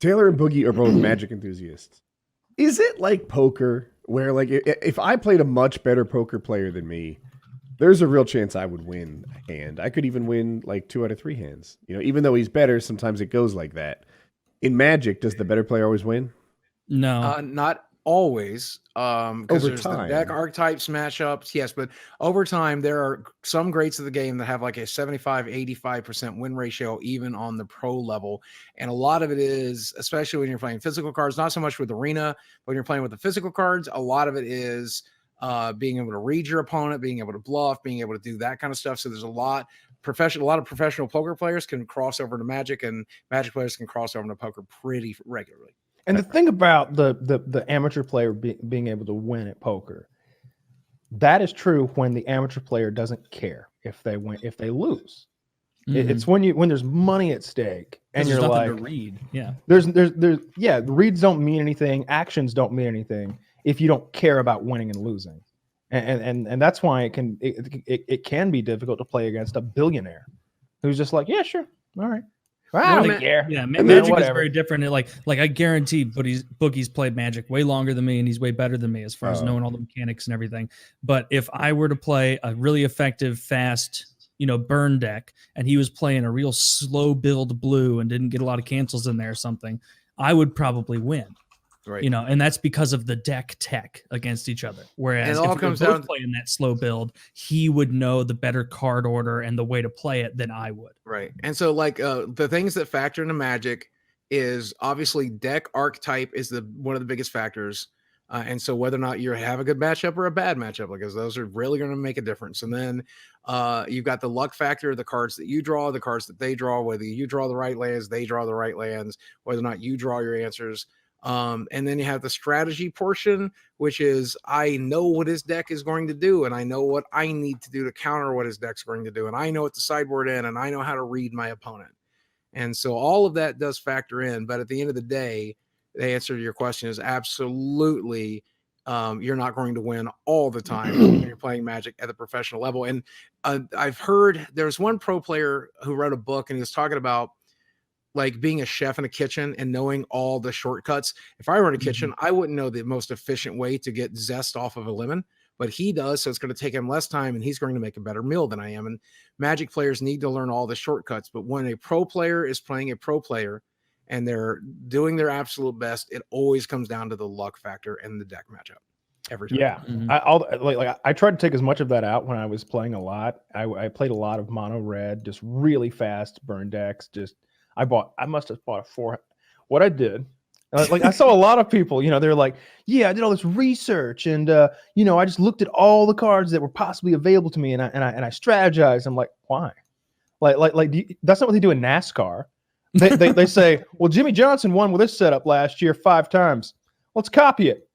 Taylor and Boogie are both Magic enthusiasts. Is it like poker, where like if I played a much better poker player than me, there's a real chance I would win a hand. I could even win like 2 out of 3 hands. Even though he's better, sometimes it goes like that. In Magic, does the better player always win? No, not always. Because Over there's time. the deck archetypes, matchups. Yes, but over time, there are some greats of the game that have like a 75-85% win ratio, even on the pro level. And a lot of it is, especially when you're playing physical cards, not so much with Arena, but when you're playing with the physical cards, a lot of it is being able to read your opponent, being able to bluff, being able to do that kind of stuff. So there's a lot of professional poker players can cross over to Magic, and Magic players can cross over to poker pretty regularly. And the thing about the amateur player being able to win at poker, that is true when the amateur player doesn't care if they win, if they lose. It's when there's money at stake and you're like, to read. Yeah. There's reads don't mean anything, actions don't mean anything if you don't care about winning and losing. And that's why it can be difficult to play against a billionaire who's just like, yeah, sure, all right. I don't care. Yeah, Magic is very different. Like I guarantee Boogie's played Magic way longer than me, and he's way better than me as far as knowing all the mechanics and everything. But if I were to play a really effective, fast, burn deck, and he was playing a real slow build blue and didn't get a lot of cancels in there or something, I would probably win. Right. And that's because of the deck tech against each other. Whereas if we were both playing that slow build, he would know the better card order and the way to play it than I would. Right. And so like the things that factor into Magic is obviously deck archetype is one of the biggest factors. And so whether or not you have a good matchup or a bad matchup, because those are really going to make a difference. And then you've got the luck factor, the cards that you draw, the cards that they draw, whether you draw the right lands, they draw the right lands, whether or not you draw your answers. And then you have the strategy portion, which is I know what his deck is going to do, and I know what I need to do to counter what his deck's going to do, and I know what to sideboard in, and I know how to read my opponent. And so all of that does factor in. But at the end of the day, the answer to your question is absolutely you're not going to win all the time when you're playing Magic at the professional level. And I've heard there's one pro player who wrote a book, and he was talking about like being a chef in a kitchen and knowing all the shortcuts. If I were in a kitchen, I wouldn't know the most efficient way to get zest off of a lemon, but he does. So it's going to take him less time, and he's going to make a better meal than I am. And Magic players need to learn all the shortcuts. But when a pro player is playing a pro player and they're doing their absolute best, it always comes down to the luck factor and the deck matchup. Every time. Yeah. I tried to take as much of that out when I was playing a lot. I played a lot of mono red, just really fast burn decks. I must have bought what I did. Like I saw a lot of people, they're like, yeah, I did all this research and, I just looked at all the cards that were possibly available to me and I strategized. I'm like, why? That's not what they do in NASCAR. They say, well, Jimmy Johnson won with this setup last year 5 times. Let's copy it.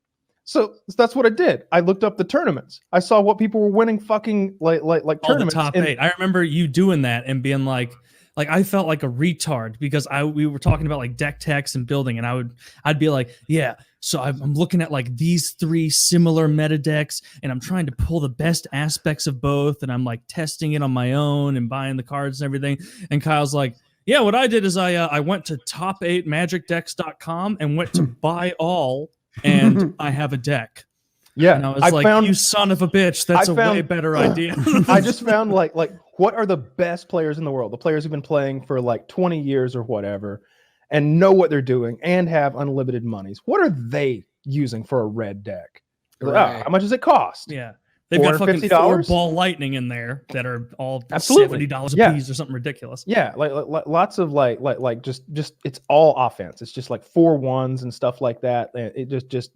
So that's what I did. I looked up the tournaments. I saw what people were winning fucking like tournaments. The top 8. I remember you doing that and being like I felt like a retard because we were talking about like deck techs and building, and I'd be like, yeah, so I'm looking at like these 3 similar meta decks, and I'm trying to pull the best aspects of both, and I'm like testing it on my own and buying the cards and everything. And Kyle's like, yeah, what I did is I went to top8magicdecks.com and went to buy all, and I have a deck. Yeah, and I was you son of a bitch, that's way better idea. I just found like what are the best players in the world? The players who've been playing for like 20 years or whatever and know what they're doing and have unlimited monies. What are they using for a red deck? Right. How much does it cost? Yeah. They've got fucking 4 ball lightning in there that are all $70 a piece or something ridiculous. Yeah, like lots of like just it's all offense. It's just like 4 1s and stuff like that. It just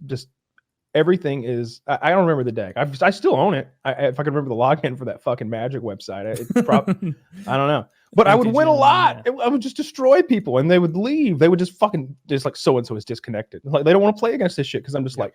everything is. I don't remember the deck. I still own it. If I could remember the login for that fucking Magic website, I don't know. But I would win a lot. I would just destroy people, and they would leave. They would just like so and so is disconnected. Like they don't want to play against this shit because I'm just like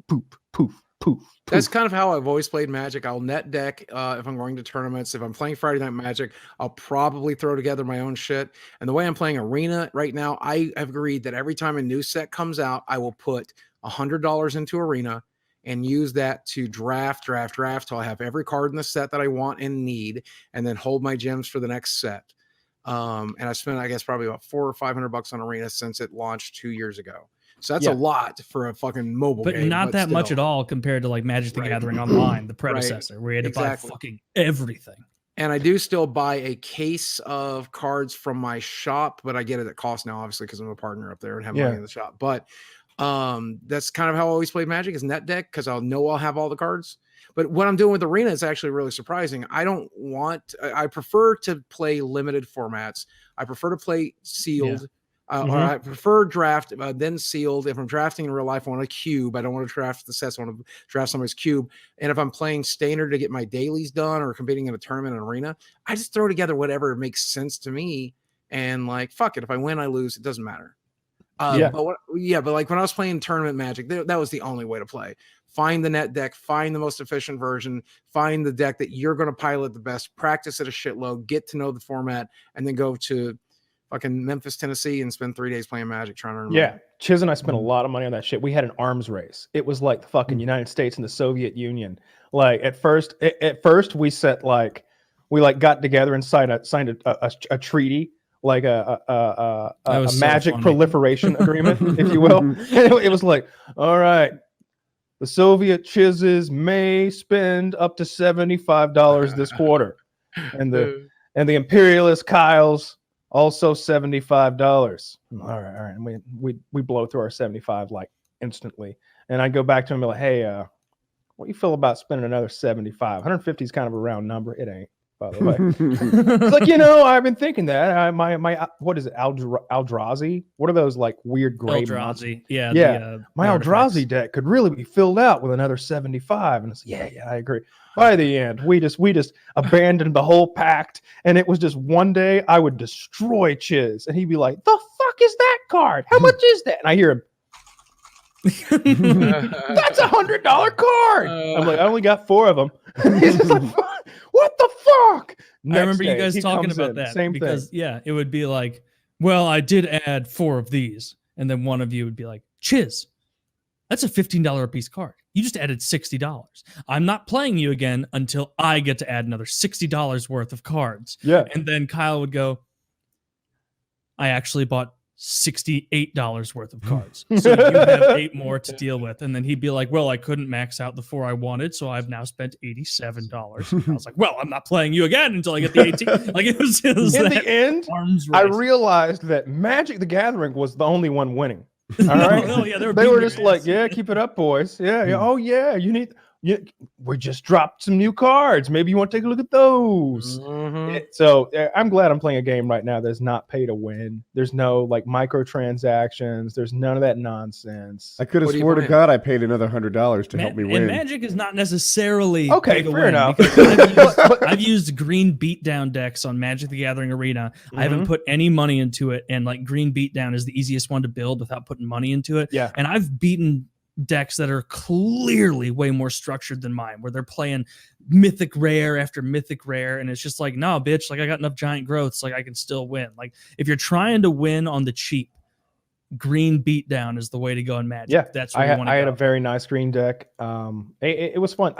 poop, poof. Poof. That's kind of how I've always played Magic. I'll net deck if I'm going to tournaments. If I'm playing Friday Night Magic, I'll probably throw together my own shit. And the way I'm playing Arena right now, I have agreed that every time a new set comes out, I will put $100 into Arena and use that to draft till I have every card in the set that I want and need, and then hold my gems for the next set. And I spent, I guess, probably about $400 or $500 on Arena since it launched 2 years ago. So that's Yeah. a lot for a fucking mobile But game. not that much still. at all compared to like Magic the Right. Gathering Online, the predecessor, where you had to Exactly. buy fucking everything. And I do still buy a case of cards from my shop, but I get it at cost now, obviously, because I'm a partner up there and have money in the shop. But that's kind of how I always play Magic is net deck, because I'll know I'll have all the cards. But what I'm doing with Arena is actually really surprising. I prefer to play limited formats. I prefer to play sealed. Or I prefer draft, then sealed. If I'm drafting in real life, I want a cube. I don't want to draft the sets. I want to draft somebody's cube. And if I'm playing standard to get my dailies done or competing in a tournament and arena, I just throw together whatever makes sense to me. And like, fuck it. If I win, I lose. It doesn't matter. But like when I was playing tournament Magic, that was the only way to play. Find the net deck, find the most efficient version, find the deck that you're going to pilot the best, practice it a shitload, get to know the format, and then go to fucking Memphis, Tennessee, and spend 3 days playing Magic trying to earn money. Chiz and I spent a lot of money on that shit. We had an arms race. It was like the fucking United States and the Soviet Union. Like at first we set like we like got together and signed a treaty, like a magic proliferation agreement, if you will. It was like, all right, the Soviet Chizes may spend up to $75 this quarter, and the imperialist Kyles also $75. All right. And we blow through our 75 like instantly. And I go back to him and be like, hey, what do you feel about spending another 75? 150 is kind of a round number. It ain't, by the way. It's like, I've been thinking that. My what is it? Eldrazi? What are those like weird gray Eldrazi. My Eldrazi deck could really be filled out with another 75. And it's yeah, I agree. By the end, we just abandoned the whole pact, and it was just one day I would destroy Chiz, and he'd be like, "The fuck is that card? How much is that?" And I hear him, "That's $100 card." I'm like, "I only got 4 of them." He's just like, "What the fuck?" I remember you guys talking about that same because thing. It would be like, "Well, I did add 4 of these," and then one of you would be like, "Chiz, that's a $15 a piece card. You just added $60. I'm not playing you again until I get to add another $60 worth of cards." Yeah. And then Kyle would go, "I actually bought $68 worth of cards. So you have 8 more to deal with." And then he'd be like, "Well, I couldn't max out the 4 I wanted, so I've now spent $87. And I was like, "Well, I'm not playing you again until I get the 18. Like it was in the end, I realized that Magic the Gathering was the only one winning. All right. They were just like, yeah, keep it up, boys. Yeah. Oh, yeah. We just dropped some new cards. Maybe you want to take a look at those. So I'm glad I'm playing a game right now that's not pay to win. There's no like microtransactions. There's none of that nonsense. I could have swore to God I paid another $100 to help me win. And Magic is not necessarily okay. Fair enough. I've used green beatdown decks on Magic the Gathering Arena. I haven't put any money into it, and like green beatdown is the easiest one to build without putting money into it. Yeah, and I've beaten decks that are clearly way more structured than mine, where they're playing mythic rare after mythic rare, and it's just like, no, bitch, like I got enough giant growths, like I can still win. Like if you're trying to win on the cheap, green beatdown is the way to go in Magic. Yeah, that's where you want to go. I had a very nice green deck. It was fun.